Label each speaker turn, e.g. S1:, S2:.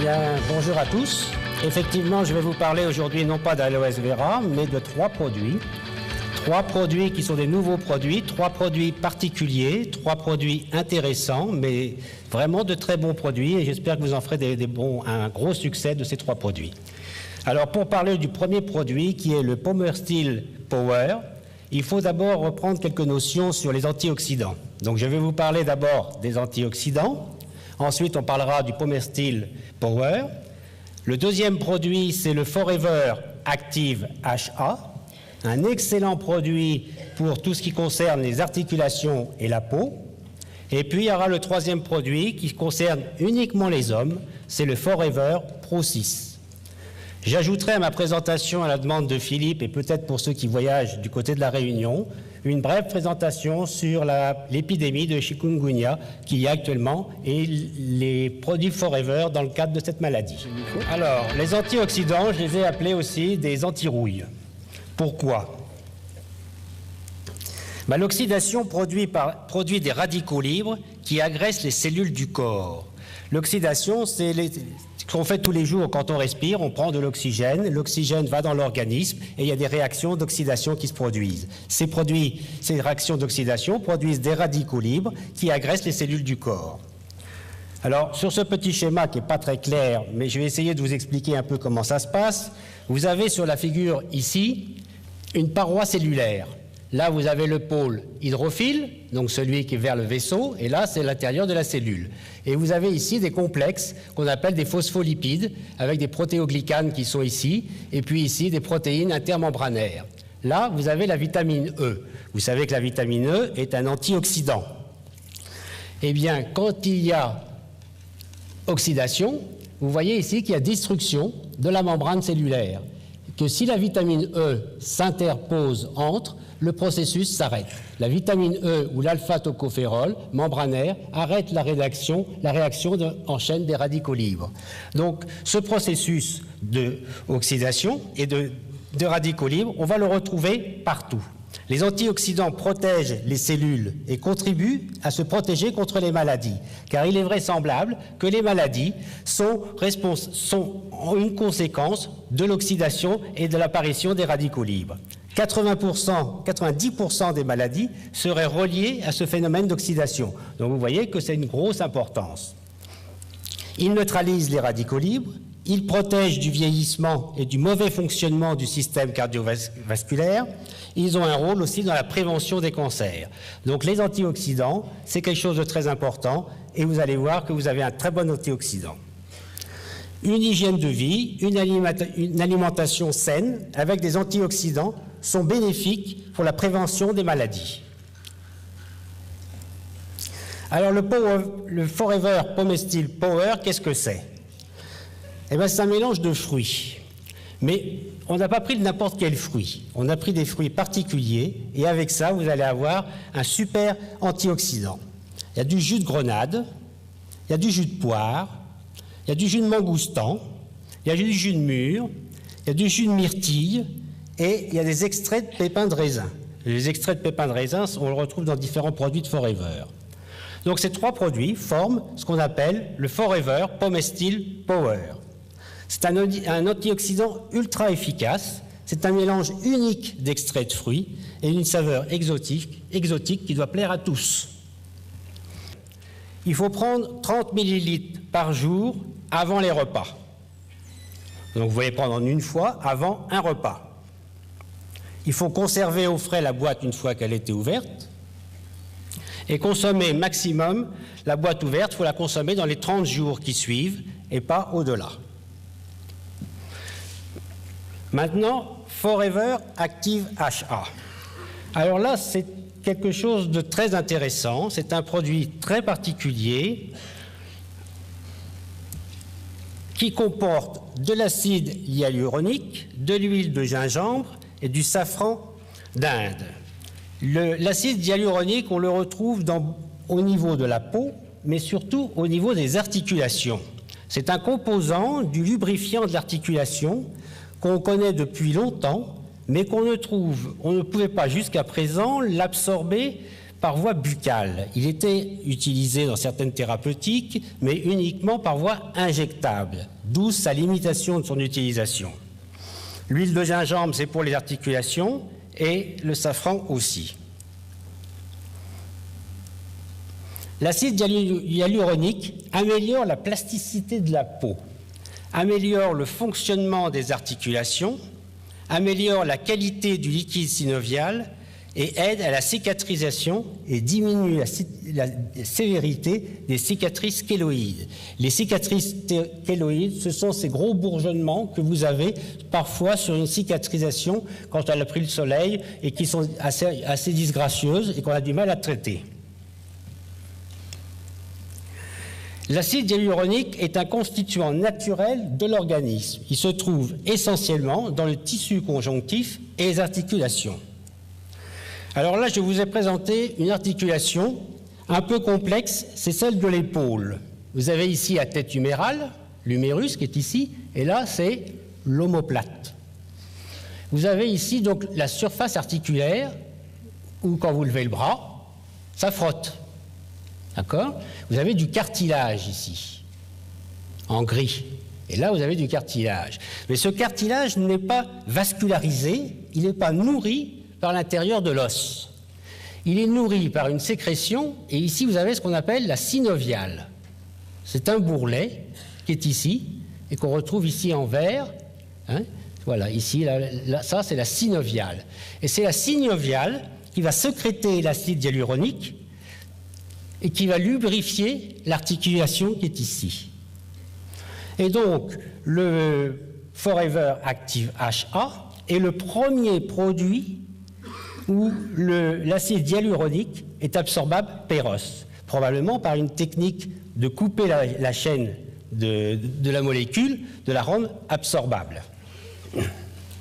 S1: Bien, bonjour à tous. Effectivement, je vais vous parler aujourd'hui non pas d'aloe vera, mais de trois produits. Trois produits qui sont des nouveaux produits, trois produits particuliers, trois produits intéressants, mais vraiment de très bons produits, et j'espère que vous en ferez un gros succès de ces trois produits. Alors, pour parler du premier produit, qui est le Pomer Steel Power, il faut d'abord reprendre quelques notions sur les antioxydants. Donc, je vais vous parler d'abord des antioxydants. Ensuite, on parlera du Pomer Steel Power. Le deuxième produit, c'est le Forever Active HA, un excellent produit pour tout ce qui concerne les articulations et la peau. Et puis, il y aura le troisième produit qui concerne uniquement les hommes, c'est le Forever Pro 6. J'ajouterai à ma présentation, à la demande de Philippe, et peut-être pour ceux qui voyagent du côté de la Réunion, une brève présentation sur l'épidémie de chikungunya qu'il y a actuellement et les produits Forever dans le cadre de cette maladie. Alors, les antioxydants, je les ai appelés aussi des anti-rouilles. Pourquoi? L'oxydation produit des radicaux libres qui agressent les cellules du corps. L'oxydation, c'est ce qu'on fait tous les jours quand on respire, on prend de l'oxygène va dans l'organisme et il y a des réactions d'oxydation qui se produisent. Ces réactions d'oxydation produisent des radicaux libres qui agressent les cellules du corps. Alors, sur ce petit schéma qui n'est pas très clair, mais je vais essayer de vous expliquer un peu comment ça se passe, vous avez sur la figure ici une paroi cellulaire. Là, vous avez le pôle hydrophile, donc celui qui est vers le vaisseau, et là, c'est l'intérieur de la cellule. Et vous avez ici des complexes qu'on appelle des phospholipides, avec des protéoglycanes qui sont ici, et puis ici, des protéines intermembranaires. Là, vous avez la vitamine E. Vous savez que la vitamine E est un antioxydant. Eh bien, quand il y a oxydation, vous voyez ici qu'il y a destruction de la membrane cellulaire. Que si la vitamine E s'interpose entre, le processus s'arrête. La vitamine E ou l'alpha-tocophérol membranaire arrête la réaction en chaîne des radicaux libres. Donc, ce processus d'oxydation et de radicaux libres, on va le retrouver partout. Les antioxydants protègent les cellules et contribuent à se protéger contre les maladies, car il est vraisemblable que les maladies sont une conséquence de l'oxydation et de l'apparition des radicaux libres. 90% des maladies seraient reliées à ce phénomène d'oxydation. Donc vous voyez que c'est une grosse importance. Ils neutralisent les radicaux libres, ils protègent du vieillissement et du mauvais fonctionnement du système cardiovasculaire. Ils ont un rôle aussi dans la prévention des cancers. Donc les antioxydants, c'est quelque chose de très important et vous allez voir que vous avez un très bon antioxydant. Une hygiène de vie, une alimentation saine avec des antioxydants sont bénéfiques pour la prévention des maladies. Alors le Forever Pomer Steel Power, qu'est-ce que c'est? Eh bien, c'est un mélange de fruits. Mais on n'a pas pris n'importe quel fruit. On a pris des fruits particuliers et avec ça, vous allez avoir un super antioxydant. Il y a du jus de grenade, il y a du jus de poire, il y a du jus de mangoustan, il y a du jus de mûre, il y a du jus de myrtille et il y a des extraits de pépins de raisin. Les extraits de pépins de raisin, on le retrouve dans différents produits de Forever. Donc ces trois produits forment ce qu'on appelle le Forever Pomer Steel Power. C'est un antioxydant ultra efficace, c'est un mélange unique d'extraits de fruits et d'une saveur exotique qui doit plaire à tous. Il faut prendre 30 ml par jour avant les repas. Donc vous pouvez prendre en une fois avant un repas. Il faut conserver au frais la boîte une fois qu'elle a été ouverte et consommer maximum la boîte ouverte, il faut la consommer dans les 30 jours qui suivent et pas au-delà. Maintenant, Forever Active HA. Alors là, c'est quelque chose de très intéressant. C'est un produit très particulier qui comporte de l'acide hyaluronique, de l'huile de gingembre et du safran d'Inde. L'acide hyaluronique, on le retrouve au niveau de la peau, mais surtout au niveau des articulations. C'est un composant du lubrifiant de l'articulation qu'on connaît depuis longtemps, mais on ne pouvait pas jusqu'à présent l'absorber par voie buccale. Il était utilisé dans certaines thérapeutiques, mais uniquement par voie injectable, d'où sa limitation de son utilisation. L'huile de gingembre, c'est pour les articulations, et le safran aussi. L'acide hyaluronique améliore la plasticité de la peau, améliore le fonctionnement des articulations, améliore la qualité du liquide synovial et aide à la cicatrisation et diminue la sévérité des cicatrices kéloïdes. Les cicatrices kéloïdes, ce sont ces gros bourgeonnements que vous avez parfois sur une cicatrisation quand elle a pris le soleil et qui sont assez disgracieuses et qu'on a du mal à traiter. L'acide hyaluronique est un constituant naturel de l'organisme. Il se trouve essentiellement dans le tissu conjonctif et les articulations. Alors là, je vous ai présenté une articulation un peu complexe, c'est celle de l'épaule. Vous avez ici la tête humérale, l'humérus qui est ici, et là, c'est l'omoplate. Vous avez ici donc la surface articulaire où, quand vous levez le bras, ça frotte. D'accord ? Vous avez du cartilage ici, en gris. Et là, vous avez du cartilage. Mais ce cartilage n'est pas vascularisé, il n'est pas nourri par l'intérieur de l'os. Il est nourri par une sécrétion, et ici, vous avez ce qu'on appelle la synoviale. C'est un bourrelet qui est ici, et qu'on retrouve ici en vert. Hein ? Voilà, ici, là, ça, c'est la synoviale. Et c'est la synoviale qui va sécréter l'acide hyaluronique, et qui va lubrifier l'articulation qui est ici. Et donc, le Forever Active HA est le premier produit où l'acide hyaluronique est absorbable per os, probablement par une technique de couper la chaîne de la molécule, de la rendre absorbable.